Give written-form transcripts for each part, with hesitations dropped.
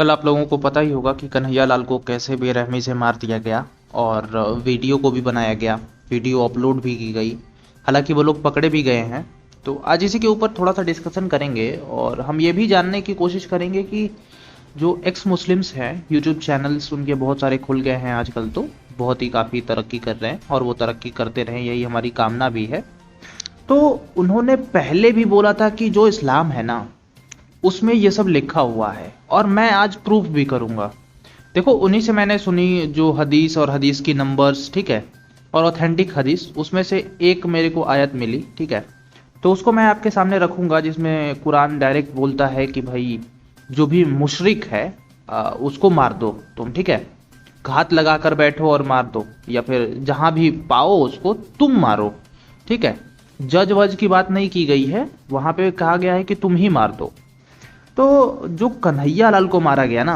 कल आप लोगों को पता ही होगा कि कन्हैया लाल को कैसे बेरहमी से मार दिया गया और वीडियो को भी बनाया गया, वीडियो अपलोड भी की गई। हालांकि वो लोग पकड़े भी गए हैं। तो आज इसी के ऊपर थोड़ा सा डिस्कशन करेंगे और हम ये भी जानने की कोशिश करेंगे कि जो एक्स मुस्लिम्स हैं, यूट्यूब चैनल्स उनके बहुत सारे खुल गए हैं आजकल, तो बहुत ही काफ़ी तरक्की कर रहे हैं और वो तरक्की करते रहें, यही हमारी कामना भी है। तो उन्होंने पहले भी बोला था कि जो इस्लाम है ना उसमें ये सब लिखा हुआ है और मैं आज प्रूफ भी करूंगा। देखो, उन्हीं से मैंने सुनी जो हदीस और हदीस की नंबर्स, ठीक है, और ऑथेंटिक हदीस, उसमें से एक मेरे को आयत मिली, ठीक है। तो उसको मैं आपके सामने रखूंगा जिसमें कुरान डायरेक्ट बोलता है कि भाई जो भी मुशरिक है उसको मार दो तुम, ठीक है। घात लगा कर बैठो और मार दो, या फिर जहां भी पाओ उसको तुम मारो, ठीक है। जज वज की बात नहीं की गई है, वहां पे कहा गया है कि तुम ही मार दो। तो जो कन्हैया लाल को मारा गया ना,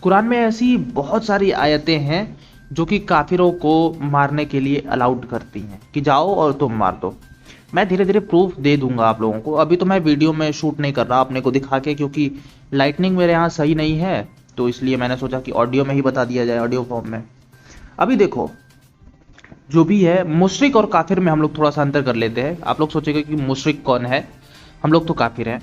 कुरान में ऐसी बहुत सारी आयतें हैं जो कि काफिरों को मारने के लिए अलाउड करती हैं कि जाओ और तुम मार दो। मैं धीरे धीरे प्रूफ दे दूंगा आप लोगों को। अभी तो मैं वीडियो में शूट नहीं कर रहा अपने को दिखा के, क्योंकि लाइटनिंग मेरे यहाँ सही नहीं है, तो इसलिए मैंने सोचा कि ऑडियो में ही बता दिया जाए, ऑडियो फॉर्म में। अभी देखो, जो भी है, मुशरिक और काफिर में हम लोग थोड़ा सा अंतर कर लेते हैं। आप लोग सोचेंगे कि मुशरिक कौन है, हम लोग तो काफिर हैं।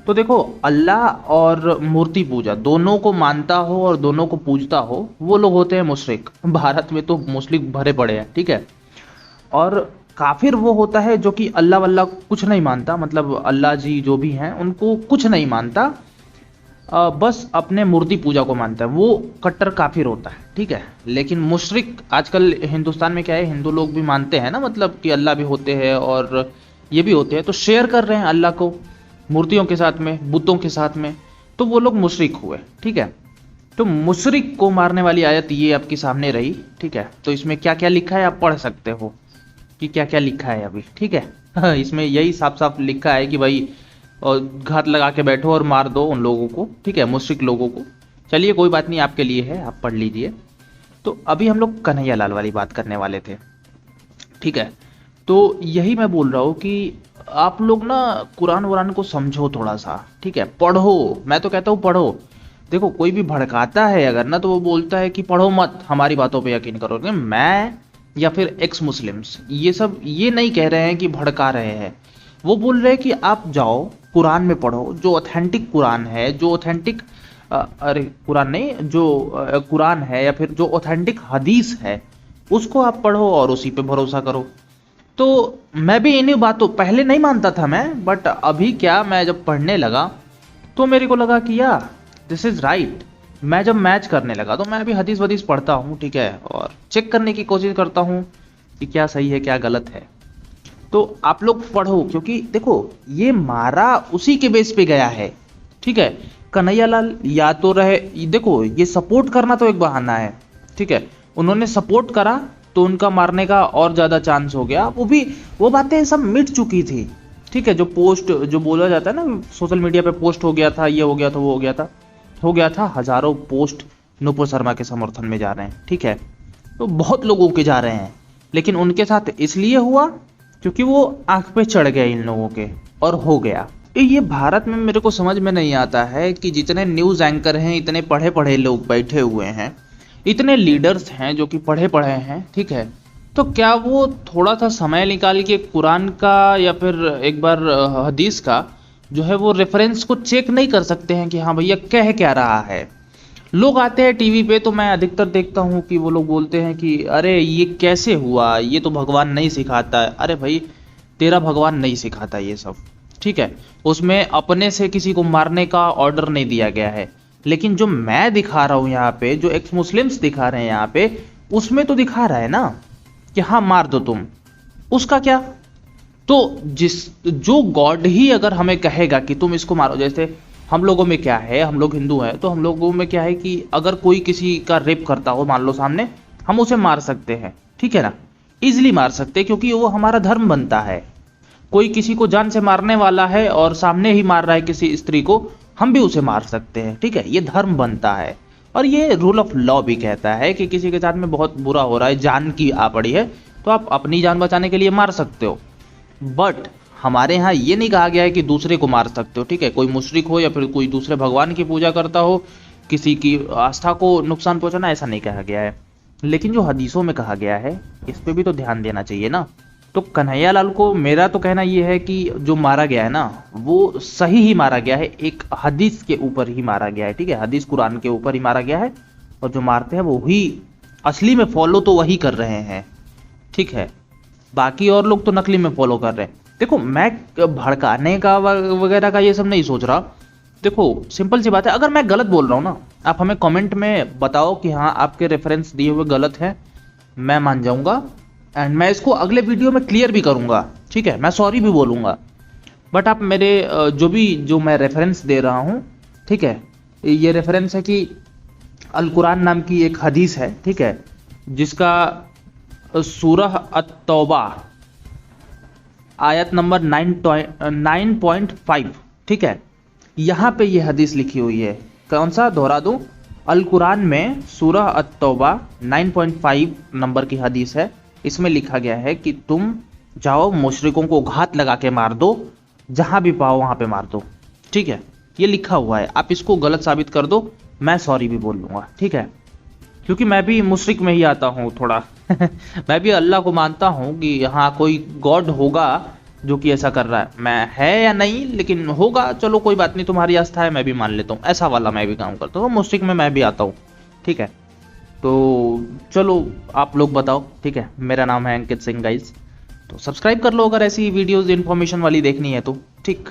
तो देखो, अल्लाह और मूर्ति पूजा दोनों को मानता हो और दोनों को पूजता हो, वो लोग होते हैं मुशरिक। भारत में तो मुस्लिम भरे पड़े हैं, ठीक है। और काफिर वो होता है जो कि अल्लाह वल्लाह कुछ नहीं मानता, मतलब अल्लाह जी जो भी हैं उनको कुछ नहीं मानता, बस अपने मूर्ति पूजा को मानता है, वो कट्टर काफिर होता है, ठीक है। लेकिन मुशरिक आजकल हिंदुस्तान में क्या है, हिंदू लोग भी मानते हैं ना, मतलब कि अल्लाह भी होते हैं और ये भी होते हैं, तो शेयर कर रहे हैं अल्लाह को मूर्तियों के साथ में, बुतों के साथ में, तो वो लोग मुशरिक हुए, ठीक है। तो मुशरिक को मारने वाली आयत ये आपके सामने रही, ठीक है। तो इसमें क्या क्या लिखा है आप पढ़ सकते हो कि क्या क्या लिखा है अभी, ठीक है। इसमें यही साफ साफ लिखा है कि भाई और घात लगा के बैठो और मार दो उन लोगों को, ठीक है, मुशरिक लोगों को। चलिए कोई बात नहीं, आपके लिए है, आप पढ़ लीजिए। तो अभी हम लोग कन्हैया लाल वाली बात करने वाले थे, ठीक है। तो यही मैं बोल रहा हूँ कि आप लोग ना कुरान वुरान को समझो थोड़ा सा, ठीक है, पढ़ो। मैं तो कहता हूँ पढ़ो। देखो, कोई भी भड़काता है अगर ना, तो वो बोलता है कि पढ़ो मत, हमारी बातों पे यकीन करो। मैं या फिर एक्स मुस्लिम्स ये सब ये नहीं कह रहे हैं कि भड़का रहे हैं, वो बोल रहे हैं कि आप जाओ कुरान में पढ़ो, जो ऑथेंटिक कुरान है, जो ऑथेंटिक अरे कुरान नहीं, जो कुरान है या फिर जो ऑथेंटिक हदीस है उसको आप पढ़ो और उसी पे भरोसा करो। तो मैं भी इन्हीं बातों, पहले नहीं मानता था मैं, बट अभी क्या, मैं जब पढ़ने लगा तो मेरे को लगा कि यार दिस इज राइट। मैं जब मैच करने लगा तो मैं भी हदीस वदीस पढ़ता हूँ, ठीक है, और चेक करने की कोशिश करता हूँ कि क्या सही है क्या गलत है। तो आप लोग पढ़ो, क्योंकि देखो ये मारा उसी के बेस पे गया है, ठीक है। कन्हैया लाल या तो रहे, देखो ये सपोर्ट करना तो एक बहाना है, ठीक है, उन्होंने सपोर्ट करा तो उनका मारने का और ज्यादा चांस हो गया। वो भी वो बातें सब मिट चुकी थी, ठीक है। जो पोस्ट जो बोला जाता है ना, सोशल मीडिया पे पोस्ट हो गया था, ये हो गया था, वो हो गया था, हजारों पोस्ट नुपुर शर्मा के समर्थन में जा रहे हैं, ठीक है। तो बहुत लोगों के जा रहे हैं, लेकिन उनके साथ इसलिए हुआ क्योंकि वो आंख पे चढ़ गए इन लोगों के और हो गया। ये भारत में मेरे को समझ में नहीं आता है कि जितने न्यूज एंकर हैं, इतने पढ़े पढ़े लोग बैठे हुए हैं, इतने लीडर्स हैं जो कि पढ़े पढ़े हैं, ठीक है, तो क्या वो थोड़ा सा समय निकाल के कुरान का या फिर एक बार हदीस का जो है वो रेफरेंस को चेक नहीं कर सकते हैं कि हाँ भैया कह क्या रहा है। लोग आते हैं टीवी पे, तो मैं अधिकतर देखता हूँ कि वो लोग बोलते हैं कि अरे ये कैसे हुआ, ये तो भगवान नहीं सिखाता है। अरे भाई, तेरा भगवान नहीं सिखाता ये सब, ठीक है। उसमें अपने से किसी को मारने का ऑर्डर नहीं दिया गया है, लेकिन जो मैं दिखा रहा हूं यहाँ पे, जो एक्स मुस्लिम्स दिखा रहे हैं यहाँ पे, उसमें तो दिखा रहा है ना कि हाँ मार दो तुम, उसका क्या। तो जो गॉड ही अगर हमें कहेगा कि तुम इसको मारो, जैसे हम लोगों में क्या है, हम लोग हिंदू हैं, तो हम लोगों में क्या है कि अगर कोई किसी का रेप करता हो मान लो सामने, हम उसे मार सकते हैं, ठीक है ना, इजिली मार सकते हैं, क्योंकि वो हमारा धर्म बनता है। कोई किसी को जान से मारने वाला है और सामने ही मार रहा है किसी स्त्री को, हम भी उसे मार सकते हैं, ठीक है, ये धर्म बनता है। और ये रूल ऑफ लॉ भी कहता है कि किसी के साथ में बहुत बुरा हो रहा है, जान की आ पड़ी है, तो आप अपनी जान बचाने के लिए मार सकते हो। बट हमारे यहाँ ये नहीं कहा गया है कि दूसरे को मार सकते हो, ठीक है। कोई मुशरिक हो या फिर कोई दूसरे भगवान की पूजा करता हो किसी की आस्था को नुकसान पहुंचाना ऐसा नहीं कहा गया है। लेकिन जो हदीसों में कहा गया है इस पे भी तो ध्यान देना चाहिए ना। तो कन्हैयालाल को मेरा तो कहना ये है कि जो मारा गया है ना वो सही ही मारा गया है, एक हदीस के ऊपर ही मारा गया है, ठीक है, हदीस कुरान के ऊपर ही मारा गया है। और जो मारते हैं वो ही असली में फॉलो तो वही कर रहे हैं, ठीक है, बाकी और लोग तो नकली में फॉलो कर रहे हैं। देखो मैं भड़काने का वगैरह का ये सब नहीं सोच रहा। देखो सिंपल सी बात है, अगर मैं गलत बोल रहा हूँ ना आप हमें कमेंट में बताओ कि हाँ आपके रेफरेंस दिए हुए गलत है, मैं मान जाऊंगा एंड मैं इसको अगले वीडियो में क्लियर भी करूंगा, ठीक है, मैं सॉरी भी बोलूंगा। बट आप मेरे जो मैं रेफरेंस दे रहा हूँ, ठीक है, ये रेफरेंस है कि अल कुरान नाम की एक हदीस है, ठीक है, जिसका सूरह अत-तौबा आयत नंबर 9.5, ठीक है, यहाँ पे ये हदीस लिखी हुई है। कौन सा दोहरा दूं? अल कुरान में सूरह अत-तौबा 9.5 नंबर की हदीस है। इसमें लिखा गया है कि तुम जाओ मुशरिकों को घात लगा के मार दो, जहां भी पाओ वहां पे मार दो, ठीक है, ये लिखा हुआ है। आप इसको गलत साबित कर दो, मैं सॉरी भी बोल लूंगा, ठीक है, क्योंकि मैं भी मुशरिक में ही आता हूँ थोड़ा मैं भी अल्लाह को मानता हूँ कि हाँ कोई गॉड होगा जो कि ऐसा कर रहा है, मैं है या नहीं लेकिन होगा, चलो कोई बात नहीं, तुम्हारी आस्था है मैं भी मान लेता हूँ, ऐसा वाला मैं भी काम करता हूँ, मुशरिक में मैं भी आता हूँ, ठीक है। तो चलो आप लोग बताओ, ठीक है, मेरा नाम है अंकित सिंह गाइस, तो सब्सक्राइब कर लो अगर ऐसी वीडियोस इन्फॉर्मेशन वाली देखनी है तो, ठीक।